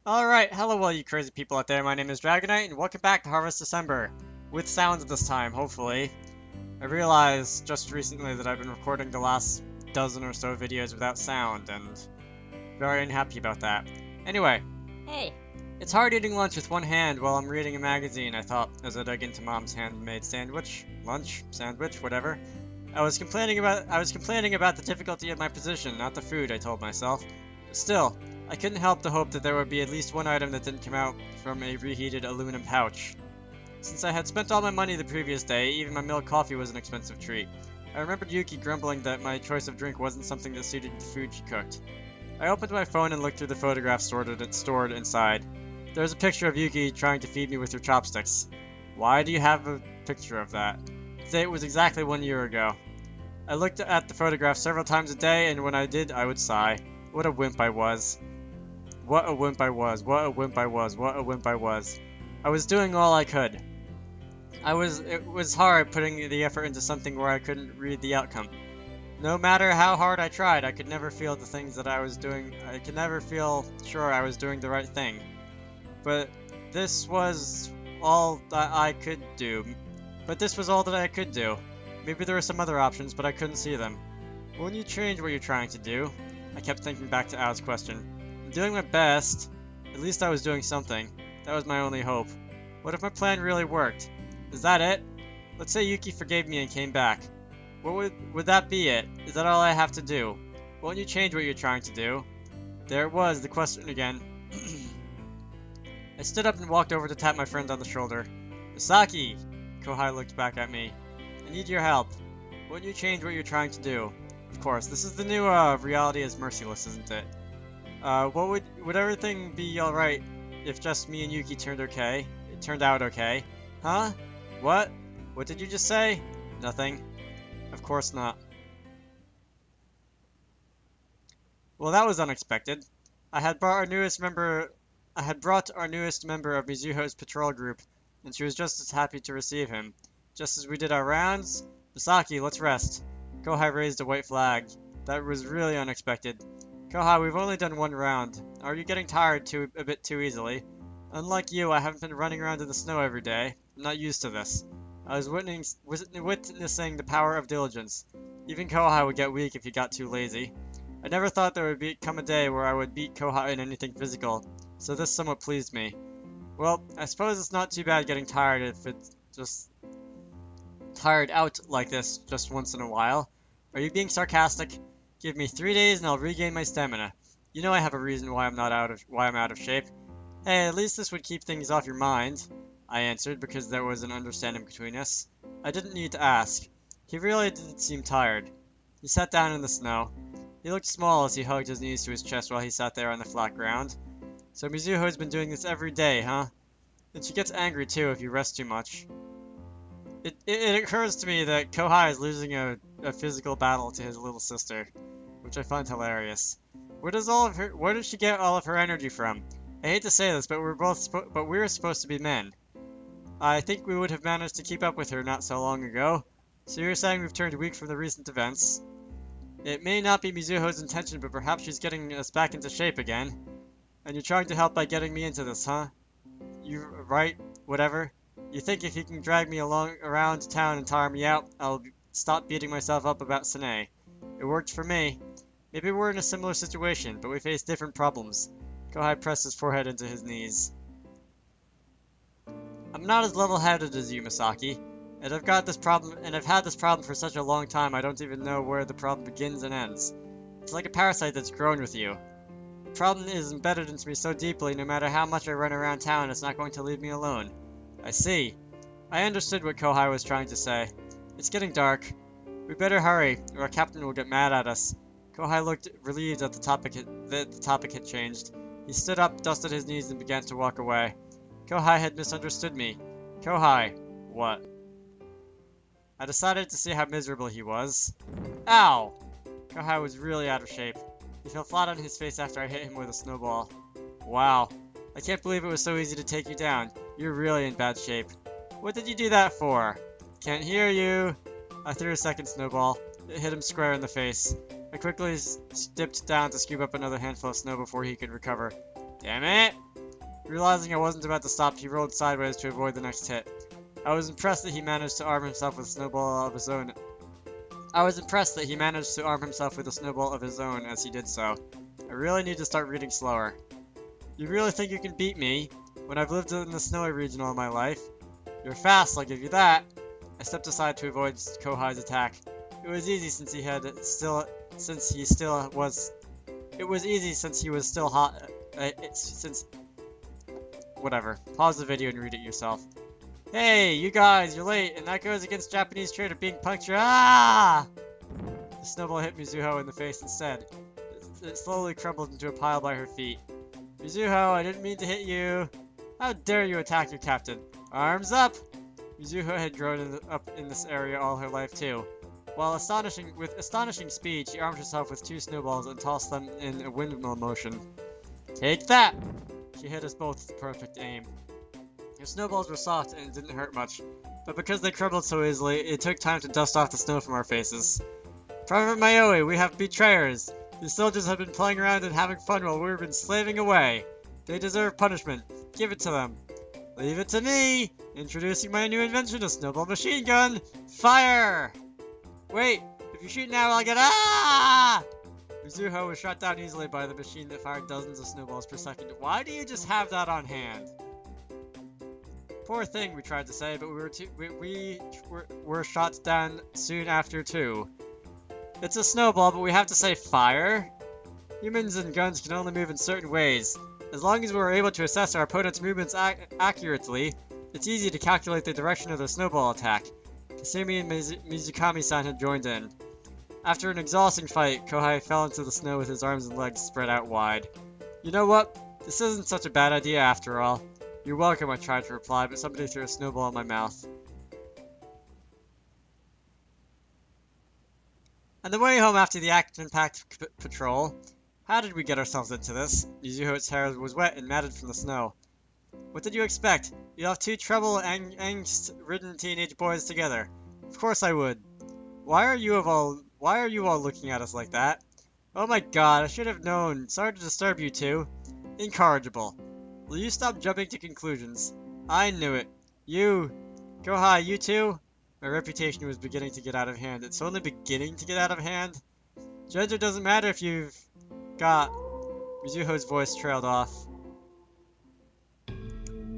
Alright, hello all you crazy people out there, my name is Dragonite, and welcome back to Harvest December. With sounds this time, hopefully. I realized just recently that I've been recording the last dozen or so videos without sound, and very unhappy about that. Anyway. Hey. It's hard eating lunch with one hand while I'm reading a magazine, I thought, as I dug into Mom's handmade sandwich, lunch, sandwich, whatever. I was complaining about the difficulty of my position, not the food, I told myself. But still, I couldn't help to hope that there would be at least one item that didn't come out from a reheated aluminum pouch. Since I had spent all my money the previous day, even my milk coffee was an expensive treat. I remembered Yuki grumbling that my choice of drink wasn't something that suited the food she cooked. I opened my phone and looked through the photographs stored inside. There was a picture of Yuki trying to feed me with her chopsticks. Why do you have a picture of that? Today it was exactly 1 year ago. I looked at the photograph several times a day, and when I did, I would sigh. What a wimp I was. What a wimp I was. What a wimp I was. What a wimp I was. I was doing all I could. It was hard putting the effort into something where I couldn't read the outcome. No matter how hard I tried, I could never feel the things that I was doing. I could never feel sure I was doing the right thing. But this was all that I could do. Maybe there were some other options, but I couldn't see them. Won't you change what you're trying to do? I kept thinking back to Ao's question. I'm doing my best. At least I was doing something. That was my only hope. What if my plan really worked? Is that it? Let's say Yuki forgave me and came back. What would that be it? Is that all I have to do? Won't you change what you're trying to do? There it was, the question again. I stood up and walked over to tap my friend on the shoulder. Masaki! Kohai looked back at me. I need your help. Won't you change what you're trying to do? Of course, this is the new reality is merciless, isn't it? Would everything be alright if just me and Yuki turned out okay? Huh? What? What did you just say? Nothing. Of course not. Well, that was unexpected. I had brought our newest member of Mizuho's patrol group, and she was just as happy to receive him. Just as we did our rounds, Masaki, let's rest. Kohai raised a white flag. That was really unexpected. Kohai, we've only done one round. Are you getting tired a bit too easily? Unlike you, I haven't been running around in the snow every day. I'm not used to this. I was witnessing the power of diligence. Even Kohai would get weak if he got too lazy. I never thought there would come a day where I would beat Kohai in anything physical, so this somewhat pleased me. Well, I suppose it's not too bad getting tired if it's just tired out like this just once in a while. Are you being sarcastic? Give me 3 days and I'll regain my stamina. You know I have a reason why I'm out of shape. Hey, at least this would keep things off your mind, I answered, because there was an understanding between us. I didn't need to ask. He really didn't seem tired. He sat down in the snow. He looked small as he hugged his knees to his chest while he sat there on the flat ground. So Mizuho's been doing this every day, huh? And she gets angry too if you rest too much. It occurs to me that Kohai is losing a physical battle to his little sister, which I find hilarious. Where does she get all of her energy from? I hate to say this, but we're supposed to be men. I think we would have managed to keep up with her not so long ago. So you're saying we've turned weak from the recent events? It may not be Mizuho's intention, but perhaps she's getting us back into shape again. And you're trying to help by getting me into this, huh? You're right, whatever. You think if you can drag me around town and tire me out, I'll stop beating myself up about Sine. It worked for me. Maybe we're in a similar situation, but we face different problems. Kohai pressed his forehead into his knees. I'm not as level-headed as you, Masaki. And I've had this problem for such a long time I don't even know where the problem begins and ends. It's like a parasite that's grown with you. The problem is embedded into me so deeply, no matter how much I run around town, it's not going to leave me alone. I see. I understood what Kohai was trying to say. It's getting dark. We better hurry, or our captain will get mad at us. Kohai looked relieved that the topic had changed. He stood up, dusted his knees, and began to walk away. Kohai had misunderstood me. Kohai. What? I decided to see how miserable he was. Ow! Kohai was really out of shape. He fell flat on his face after I hit him with a snowball. Wow. I can't believe it was so easy to take you down. You're really in bad shape. What did you do that for? Can't hear you. I threw a second snowball. It hit him square in the face. I quickly dipped down to scoop up another handful of snow before he could recover. Damn it! Realizing I wasn't about to stop, he rolled sideways to avoid the next hit. I was impressed that he managed to arm himself with a snowball of his own. As he did so. I really need to start reading slower. You really think you can beat me when I've lived in the snowy region all my life? You're fast, I'll give you that. I stepped aside to avoid Kohai's attack. It was easy since he was still hot. Whatever. Pause the video and read it yourself. Hey, you guys, you're late, and that goes against Japanese trade of being punctual. Ah! The snowball hit Mizuho in the face instead. It slowly crumbled into a pile by her feet. Mizuho, I didn't mean to hit you. How dare you attack your captain? Arms up! Mizuho had grown up in this area all her life too. With astonishing speed, she armed herself with 2 snowballs and tossed them in a windmill motion. Take that! She hit us both with perfect aim. The snowballs were soft and didn't hurt much, but because they crumbled so easily, it took time to dust off the snow from our faces. Private Mayoi, we have betrayers! These soldiers have been playing around and having fun while we've been slaving away. They deserve punishment. Give it to them. Leave it to me! Introducing my new invention, a snowball machine gun! Fire! Wait, if you shoot now, I'll get— ah! Mizuho was shot down easily by the machine that fired dozens of snowballs per second. Why do you just have that on hand? Poor thing, we tried to say, but we were shot down soon after too. It's a snowball, but we have to say fire? Humans and guns can only move in certain ways. As long as we're able to assess our opponent's movements accurately, it's easy to calculate the direction of the snowball attack. Kasumi and Mizukami-san had joined in. After an exhausting fight, Kohai fell into the snow with his arms and legs spread out wide. You know what? This isn't such a bad idea after all. You're welcome, I tried to reply, but somebody threw a snowball in my mouth. On the way home after the action-packed patrol, how did we get ourselves into this? Mizuho's hair was wet and matted from the snow. What did you expect? You'd have 2 trouble and angst-ridden teenage boys together. Of course I would. Why are you all looking at us like that? Oh my god, I should have known. Sorry to disturb you two. Incorrigible. Will you stop jumping to conclusions? I knew it. You. Kohai, you too? My reputation was beginning to get out of hand. It's only beginning to get out of hand? Gender doesn't matter if you've got— Mizuho's voice trailed off.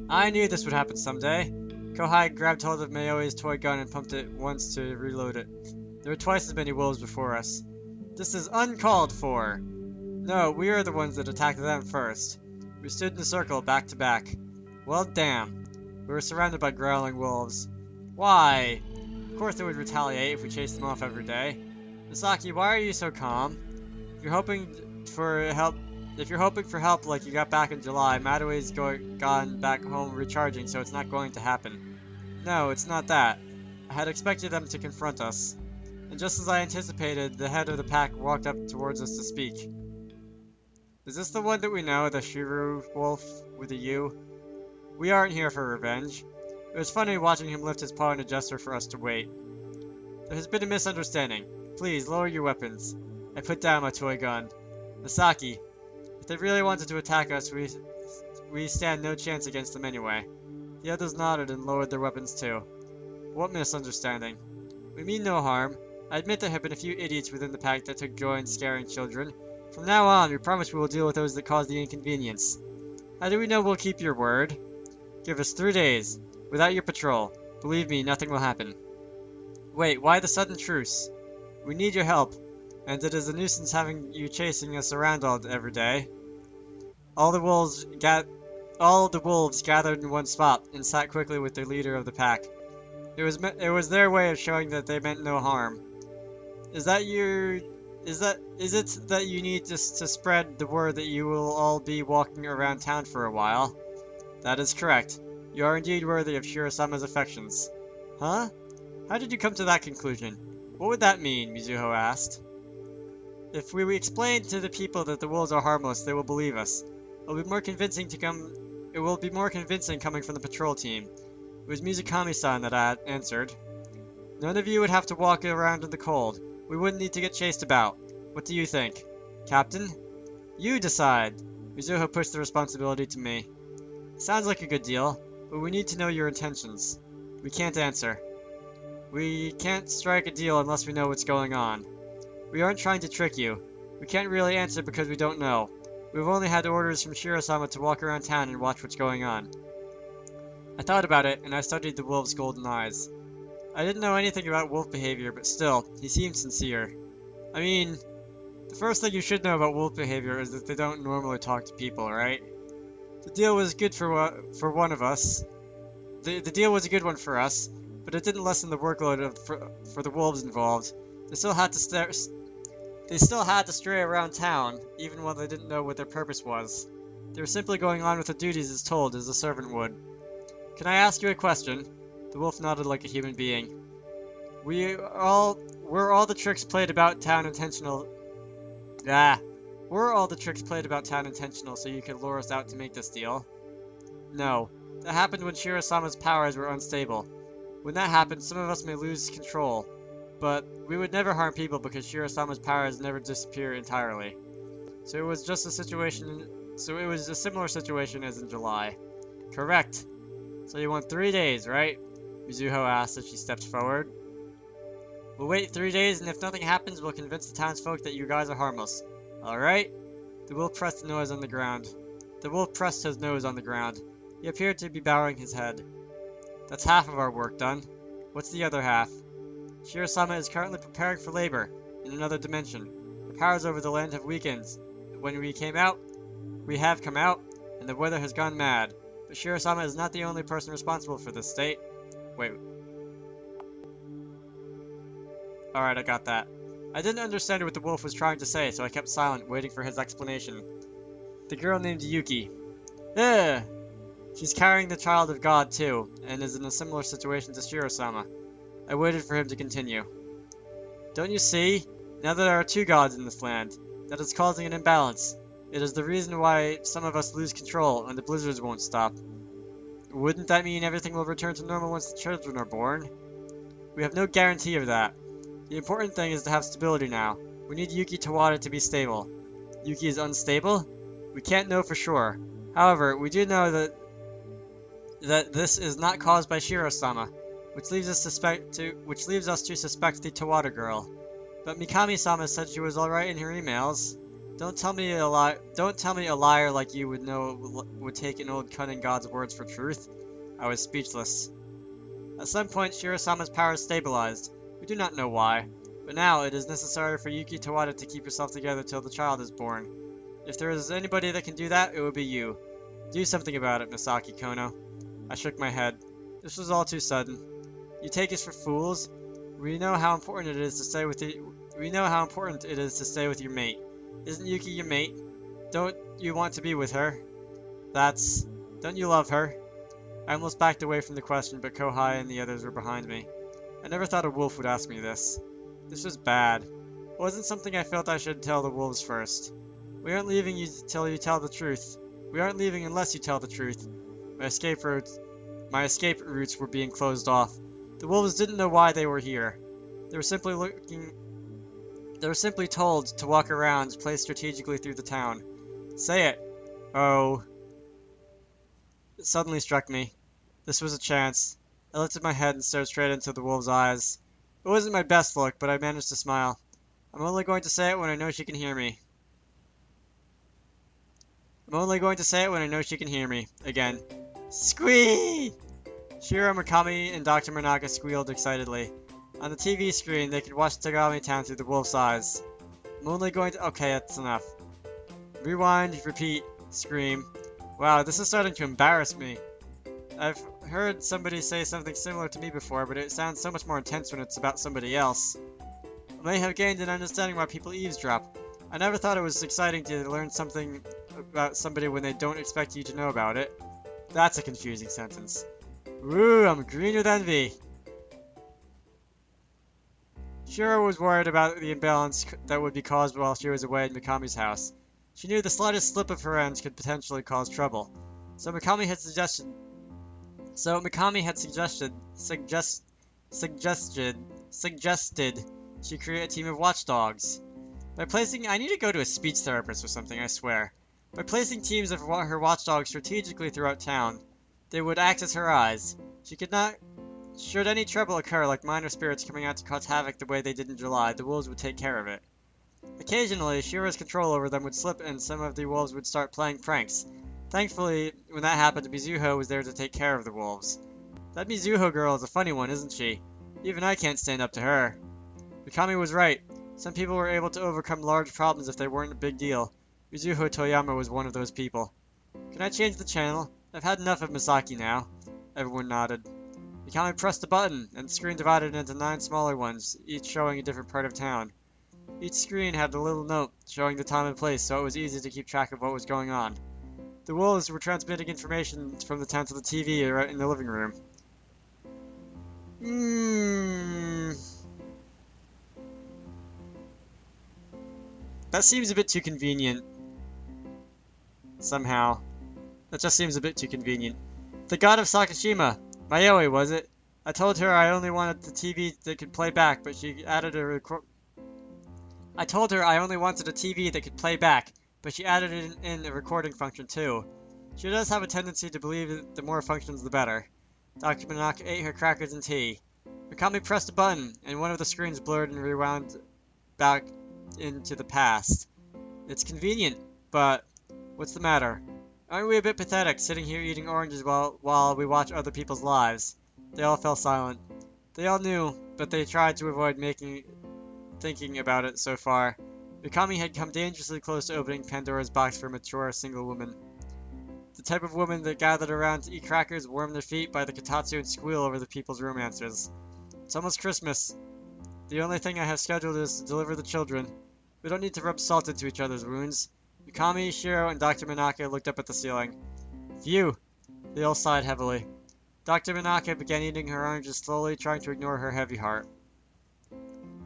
I knew this would happen someday. Kohai grabbed hold of Mayoi's toy gun and pumped it once to reload it. There were twice as many wolves before us. This is uncalled for. No, we are the ones that attacked them first. We stood in a circle, back to back. Well, damn. We were surrounded by growling wolves. Why? Of course they would retaliate if we chased them off every day. Masaki, why are you so calm? If you're hoping for help like you got back in July, Mattaway's gone back home recharging, so it's not going to happen. No, it's not that. I had expected them to confront us. And just as I anticipated, the head of the pack walked up towards us to speak. Is this the one that we know, the Shiro wolf with a U? We aren't here for revenge. It was funny watching him lift his paw in a gesture for us to wait. There has been a misunderstanding. Please, lower your weapons. I put down my toy gun. Masaki, if they really wanted to attack us, we stand no chance against them anyway. The others nodded and lowered their weapons too. What misunderstanding? We mean no harm. I admit there have been a few idiots within the pack that took joy in scaring children. From now on, we promise we will deal with those that cause the inconvenience. How do we know we'll keep your word? Give us 3 days. Without your patrol. Believe me, nothing will happen. Wait, why the sudden truce? We need your help, and it is a nuisance having you chasing us around every day. All the wolves gathered in one spot and sat quickly with their leader of the pack. It was their way of showing that they meant no harm. Is it that you need to spread the word that you will all be walking around town for a while? That is correct. You are indeed worthy of Shiro-sama's affections. Huh? How did you come to that conclusion? What would that mean? Mizuho asked. If we explain to the people that the wolves are harmless, they will believe us. It will be more convincing coming from the patrol team. It was Mizukami-san that answered. None of you would have to walk around in the cold. We wouldn't need to get chased about. What do you think? Captain? You decide! Mizuho pushed the responsibility to me. Sounds like a good deal, but we need to know your intentions. We can't answer. We can't strike a deal unless we know what's going on. We aren't trying to trick you. We can't really answer because we don't know. We've only had orders from Shiro-sama to walk around town and watch what's going on. I thought about it, and I studied the wolf's golden eyes. I didn't know anything about wolf behavior, but still, he seemed sincere. I mean, the first thing you should know about wolf behavior is that they don't normally talk to people, right? The deal was good for one of us. The deal was a good one for us, but it didn't lessen the workload for the wolves involved. They still had to stray around town, even when they didn't know what their purpose was. They were simply going on with the duties as told, as a servant would. Can I ask you a question? The wolf nodded like a human being. Were all the tricks played about town intentional? Were all the tricks played about town intentional so you could lure us out to make this deal? No. That happened when Shiro-sama's powers were unstable. When that happened, some of us may lose control. But we would never harm people because Shiro-sama's powers never disappear entirely. So it was a similar situation as in July. Correct. So you want 3 days, right? Mizuho asked as she stepped forward. We'll wait 3 days, and if nothing happens, we'll convince the townsfolk that you guys are harmless. Alright? The wolf pressed his nose on the ground. He appeared to be bowing his head. That's half of our work done. What's the other half? Shiro-sama is currently preparing for labor in another dimension. The powers over the land have weakened. When we have come out, and the weather has gone mad. But Shiro-sama is not the only person responsible for this state. Wait. Alright, I got that. I didn't understand what the wolf was trying to say, so I kept silent, waiting for his explanation. The girl named Yuki. Eh! She's carrying the child of God, too, and is in a similar situation to Shiro-sama. I waited for him to continue. Don't you see? Now that there are 2 gods in this land, that is causing an imbalance. It is the reason why some of us lose control, and the blizzards won't stop. Wouldn't that mean everything will return to normal once the children are born? We have no guarantee of that. The important thing is to have stability now. We need Yuki Towada to be stable. Yuki is unstable? We can't know for sure. However, we do know that this is not caused by Shiro-sama, which leaves us to suspect the Towada girl. But Mikami-sama said she was alright in her emails. Don't tell me a liar like you would take an old cunning god's words for truth. I was speechless. At some point, Shiro-sama's powers stabilized. We do not know why, but now it is necessary for Yuki Towada to keep herself together till the child is born. If there is anybody that can do that, it would be you. Do something about it, Masaki Konno. I shook my head. This was all too sudden. You take us for fools? We know how important it is to stay with your mate. Isn't Yuki your mate? Don't you want to be with her? Don't you love her? I almost backed away from the question, but Kohai and the others were behind me. I never thought a wolf would ask me this. This was bad. It wasn't something I felt I should tell the wolves first. We aren't leaving you till you tell the truth. We aren't leaving unless you tell the truth. My escape routes were being closed off. The wolves didn't know why they were here. They were simply told to walk around, placed strategically through the town. Say it. Oh. It suddenly struck me. This was a chance. I lifted my head and stared straight into the wolf's eyes. It wasn't my best look, but I managed to smile. I'm only going to say it when I know she can hear me. Again. Squee! Shiro, Mikami, and Dr. Manaka squealed excitedly. On the TV screen, they could watch Tagami town through the wolf's eyes. Okay, that's enough. Rewind, repeat, scream. Wow, this is starting to embarrass me. I've heard somebody say something similar to me before, but it sounds so much more intense when it's about somebody else. I may have gained an understanding why people eavesdrop. I never thought it was exciting to learn something about somebody when they don't expect you to know about it. That's a confusing sentence. Woo, I'm green with envy. Shiro was worried about the imbalance that would be caused while she was away at Mikami's house. She knew the slightest slip of her end could potentially cause trouble. So Mikami had suggested she create a team of watchdogs. I need to go to a speech therapist or something, I swear. By placing teams of her watchdogs strategically throughout town, they would act as her eyes. She could not. Should any trouble occur, like minor spirits coming out to cause havoc the way they did in July, the wolves would take care of it. Occasionally, Shiro's control over them would slip and some of the wolves would start playing pranks. Thankfully, when that happened, Mizuho was there to take care of the wolves. That Mizuho girl is a funny one, isn't she? Even I can't stand up to her. Mikami was right. Some people were able to overcome large problems if they weren't a big deal. Mizuho Toyama was one of those people. Can I change the channel? I've had enough of Masaki now. Everyone nodded. Mikami pressed a button, and the screen divided into 9 smaller ones, each showing a different part of town. Each screen had a little note showing the time and place, so it was easy to keep track of what was going on. The wolves were transmitting information from the town to the TV right in the living room. That seems a bit too convenient. Somehow. That just seems a bit too convenient. The god of Sakashima! Mayoi, was it? I told her I only wanted the TV that could play back, but she added a record. I told her I only wanted a TV that could play back, but she added in a recording function too. She does have a tendency to believe that the more functions the better. Dr. Manaka ate her crackers and tea. Mikami pressed a button, and one of the screens blurred and rewound back into the past. It's convenient, but what's the matter? Aren't we a bit pathetic, sitting here eating oranges while we watch other people's lives? They all fell silent. They all knew, but they tried to avoid thinking about it so far. Mikami had come dangerously close to opening Pandora's box for a mature single woman. The type of woman that gathered around to eat crackers, warm their feet by the kotatsu, and squeal over the people's romances. It's almost Christmas. The only thing I have scheduled is to deliver the children. We don't need to rub salt into each other's wounds. Mikami, Shiro, and Dr. Manaka looked up at the ceiling. Phew! They all sighed heavily. Dr. Manaka began eating her oranges slowly, trying to ignore her heavy heart.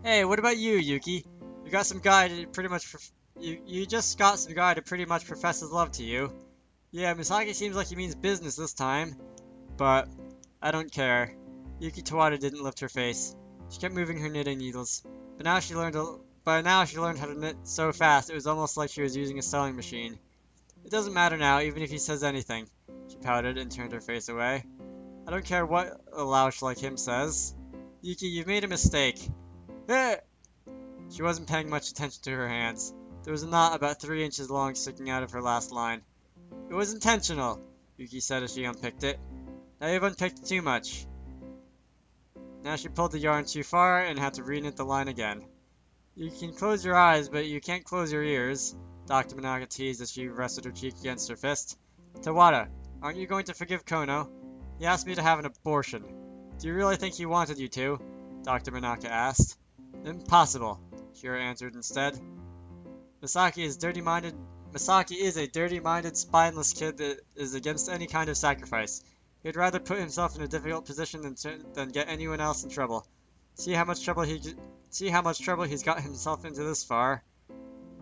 Hey, what about you, Yuki? You got some guy to pretty much you just got some guy to pretty much profess his love to you. Yeah, Masaki seems like he means business this time. But I don't care. Yuki Towada didn't lift her face. She kept moving her knitting needles. But now she learned how to knit so fast it was almost like she was using a sewing machine. It doesn't matter now, even if he says anything. She pouted and turned her face away. I don't care what a louch like him says. Yuki, you've made a mistake. Eh! She wasn't paying much attention to her hands. There was a knot about 3 inches long sticking out of her last line. It was intentional, Yuki said as she unpicked it. Now you've unpicked too much. Now she pulled the yarn too far and had to reknit the line again. You can close your eyes, but you can't close your ears, Dr. Manaka teased as she rested her cheek against her fist. Towada, aren't you going to forgive Konno? He asked me to have an abortion. Do you really think he wanted you to? Dr. Manaka asked. Impossible, Shiro answered instead. Masaki is a dirty-minded, spineless kid that is against any kind of sacrifice. He'd rather put himself in a difficult position than get anyone else in trouble. See how much trouble he's got himself into this far,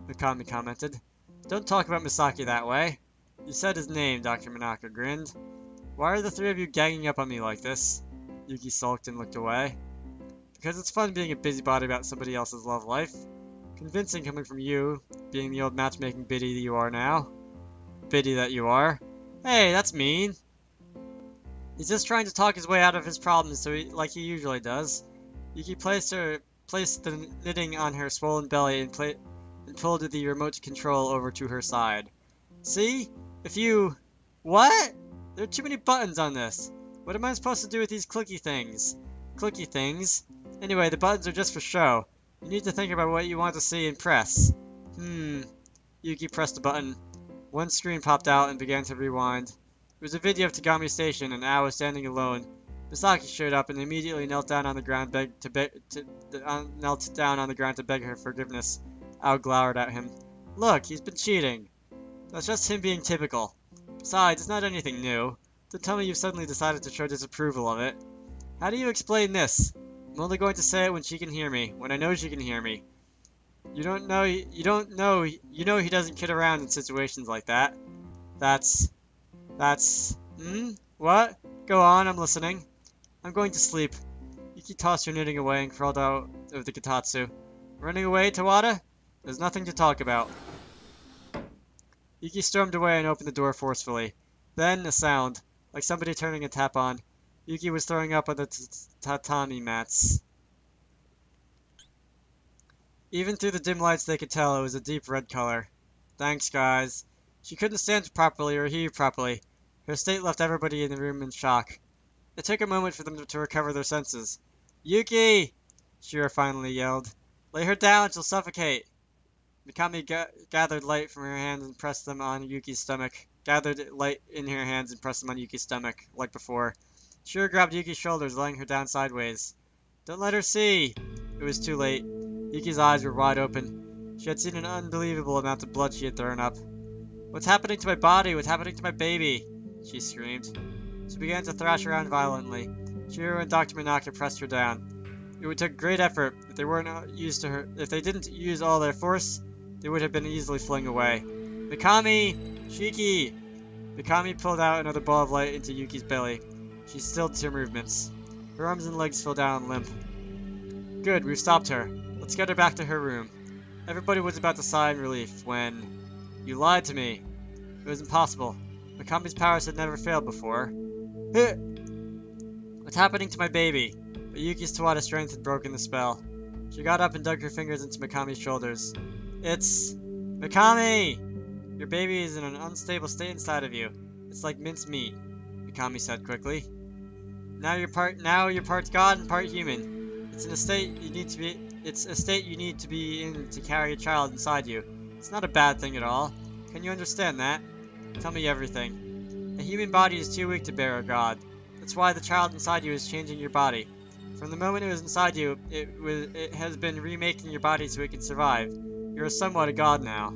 Mikami commented. Don't talk about Masaki that way. You said his name, Dr. Manaka grinned. Why are the 3 of you ganging up on me like this? Yuki sulked and looked away. Because it's fun being a busybody about somebody else's love life. Convincing coming from you, being the old matchmaking biddy that you are now. Biddy that you are. Hey, that's mean. He's just trying to talk his way out of his problems like he usually does. Yuki placed the knitting on her swollen belly and pulled the remote control over to her side. See? If you... What? There are too many buttons on this. What am I supposed to do with these clicky things? Clicky things? Anyway, the buttons are just for show. You need to think about what you want to see and press. Yuki pressed a button. One screen popped out and began to rewind. It was a video of Tagami Station, and Ao was standing alone. Masaki showed up and immediately knelt down on the ground to beg her forgiveness. Ao glowered at him. Look, he's been cheating. That's just him being typical. Besides, it's not anything new. Don't tell me you've suddenly decided to show disapproval of it. How do you explain this? I'm only going to say it when she can hear me, when I know she can hear me. You know he doesn't kid around in situations like that. What? Go on, I'm listening. I'm going to sleep. Yuki tossed her knitting away and crawled out of the kotatsu. Running away, Towada? There's nothing to talk about. Yuki stormed away and opened the door forcefully. Then, a sound, like somebody turning a tap on. Yuki was throwing up on the tatami mats. Even through the dim lights they could tell it was a deep red color. Thanks, guys. She couldn't stand properly or heave properly. Her state left everybody in the room in shock. It took a moment for them to recover their senses. Yuki! Shiro finally yelled. Lay her down, she'll suffocate. Mikami gathered light from her hands and pressed them on Yuki's stomach. Gathered light in her hands and pressed them on Yuki's stomach, like before. Shiro grabbed Yuki's shoulders, laying her down sideways. Don't let her see! It was too late. Yuki's eyes were wide open. She had seen an unbelievable amount of blood she had thrown up. What's happening to my body? What's happening to my baby? She screamed. She began to thrash around violently. Shiro and Dr. Manaka pressed her down. It would take great effort if they didn't use all their force, they would have been easily flung away. Mikami! Shiki! Mikami pulled out another ball of light into Yuki's belly. She stilled her movements. Her arms and legs fell down limp. Good, we've stopped her. Let's get her back to her room. Everybody was about to sigh in relief when... You lied to me. It was impossible. Mikami's powers had never failed before. What's happening to my baby? But Yuki's Towada strength had broken the spell. She got up and dug her fingers into Mikami's shoulders. It's... Mikami! Your baby is in an unstable state inside of you. It's like minced meat, Mikami said quickly. Now you're part god and part human. It's a state you need to be in to carry a child inside you. It's not a bad thing at all. Can you understand that? Tell me everything. A human body is too weak to bear a god. That's why the child inside you is changing your body. From the moment it was inside you, it has been remaking your body so it can survive. You're somewhat a god now.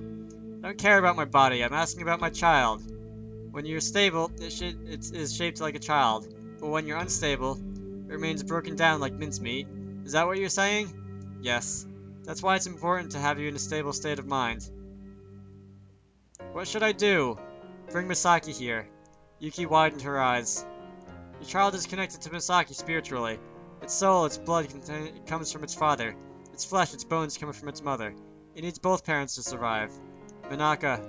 I don't care about my body, I'm asking about my child. When you're stable, it is shaped like a child. But when you're unstable, it remains broken down like mincemeat. Is that what you're saying? Yes. That's why it's important to have you in a stable state of mind. What should I do? Bring Masaki here. Yuki widened her eyes. Your child is connected to Masaki spiritually. Its soul, its blood comes from its father. Its flesh, its bones come from its mother. It needs both parents to survive. Manaka.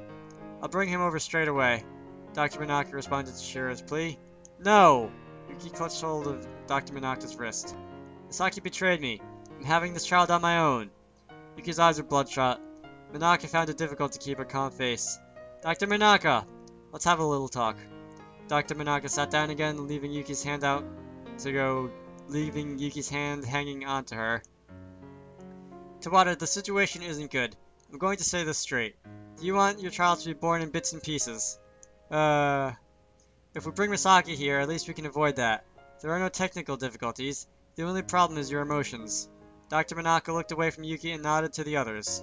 I'll bring him over straight away. Dr. Manaka responded to Shiro's plea. No! Yuki clutched hold of Dr. Manaka's wrist. Masaki betrayed me. I'm having this child on my own. Yuki's eyes were bloodshot. Manaka found it difficult to keep a calm face. Dr. Manaka! Let's have a little talk. Dr. Manaka sat down again, leaving Yuki's hand hanging onto her. Towada, the situation isn't good. I'm going to say this straight. Do you want your child to be born in bits and pieces? If we bring Masaki here, at least we can avoid that. There are no technical difficulties. The only problem is your emotions. Dr. Manaka looked away from Yuki and nodded to the others.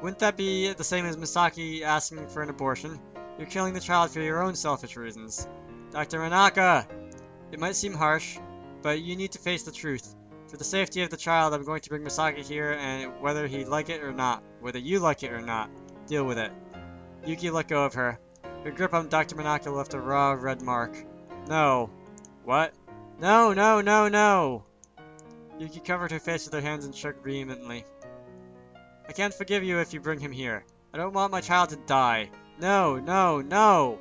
Wouldn't that be the same as Masaki asking for an abortion? You're killing the child for your own selfish reasons. Dr. Manaka! It might seem harsh, but you need to face the truth. For the safety of the child, I'm going to bring Masaki here, and whether he like it or not, whether you like it or not, deal with it. Yuki let go of her. Her grip on Dr. Manaka left a raw red mark. No. What? No, no, no, no! Yuki covered her face with her hands and shook vehemently. I can't forgive you if you bring him here. I don't want my child to die. No, no, no!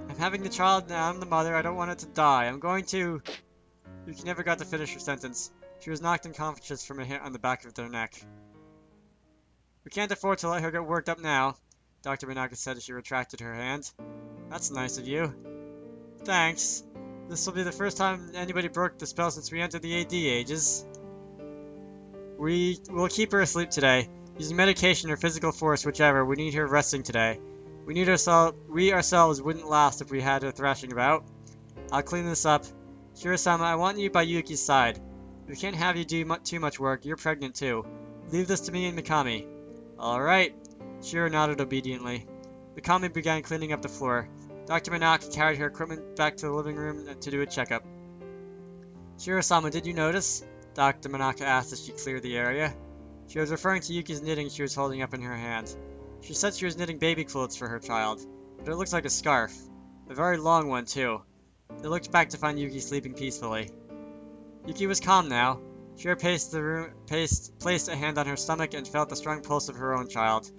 I'm having the child now, I'm the mother, I don't want it to die. I'm going to... Yuki never got to finish her sentence. She was knocked unconscious from a hit on the back of their neck. We can't afford to let her get worked up now, Dr. Manaka said as she retracted her hand. That's nice of you. Thanks. This will be the first time anybody broke the spell since we entered the AD ages. We will keep her asleep today. Using medication or physical force, whichever, we need her resting today. We ourselves wouldn't last if we had her thrashing about. I'll clean this up. Shiro-sama, I want you by Yuki's side. We can't have you do too much work. You're pregnant too. Leave this to me and Mikami. Alright. Shiro nodded obediently. Mikami began cleaning up the floor. Dr. Manaka carried her equipment back to the living room to do a checkup. Shiro-sama, did you notice? Dr. Manaka asked as she cleared the area. She was referring to Yuki's knitting she was holding up in her hand. She said she was knitting baby clothes for her child, but it looks like a scarf. A very long one, too. They looked back to find Yuki sleeping peacefully. Yuki was calm now. Shiro placed a hand on her stomach and felt the strong pulse of her own child.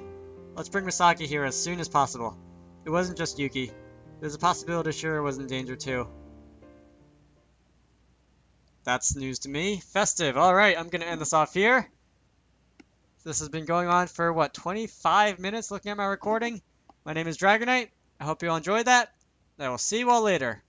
Let's bring Masaki here as soon as possible. It wasn't just Yuki. There's a possibility Shiro was in danger too. That's news to me. Festive. Alright, I'm gonna end this off here. This has been going on for, what, 25 minutes looking at my recording? My name is Dragonite. I hope you all enjoyed that. I will see you all later.